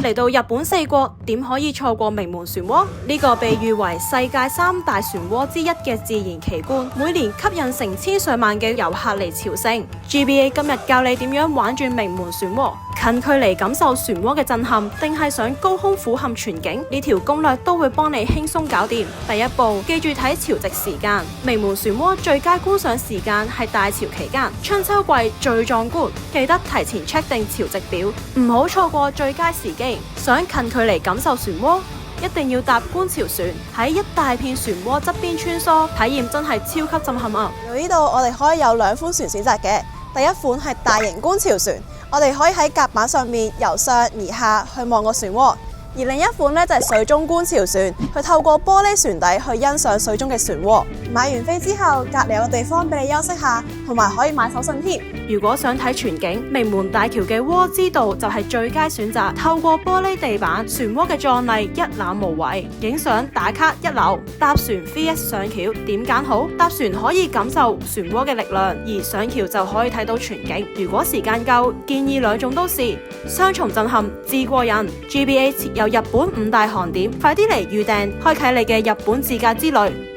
嚟到日本四國，點可以錯過名門漩渦？呢個被譽為世界3大漩渦之一嘅自然奇觀，每年吸引成千上萬嘅遊客嚟朝聖。GBA 今日教你點樣玩轉名門漩渦，近距離感受漩渦嘅震撼，定係想高空俯瞰全景？呢條攻略都會幫你輕鬆搞掂。第一步，記住睇潮汐時間。名門漩渦最佳觀賞時間係大潮期間，春秋季最壯觀。記得提前 check 定潮汐表，唔好錯過最佳時機。想近距離感受漩渦，一定要搭觀潮船，喺一大片漩渦側邊穿梭，體驗真係超級震撼啊！嚟到呢度，我哋可以有2款船選擇嘅。第一款係大型觀潮船，我哋可以喺甲板上面由上而下去望個漩渦。而另一款呢，就係水中觀潮船，去透過玻璃船底去欣賞水中嘅漩渦。買完飛之後，隔離有個地方俾你休息下，同埋可以買手信添。如果想睇全景，名門大橋嘅渦之道就係最佳選擇。透過玻璃地板，漩渦嘅壯麗一覽無遺，影相打卡一流。搭船 vs 上橋，點揀好？搭船可以感受漩渦嘅力量，而上橋就可以睇到全景。如果時間夠，建議2種都試，雙重震撼至過癮。GBA 設有日本5大航點，快啲嚟預訂，開啟你嘅日本自駕之旅。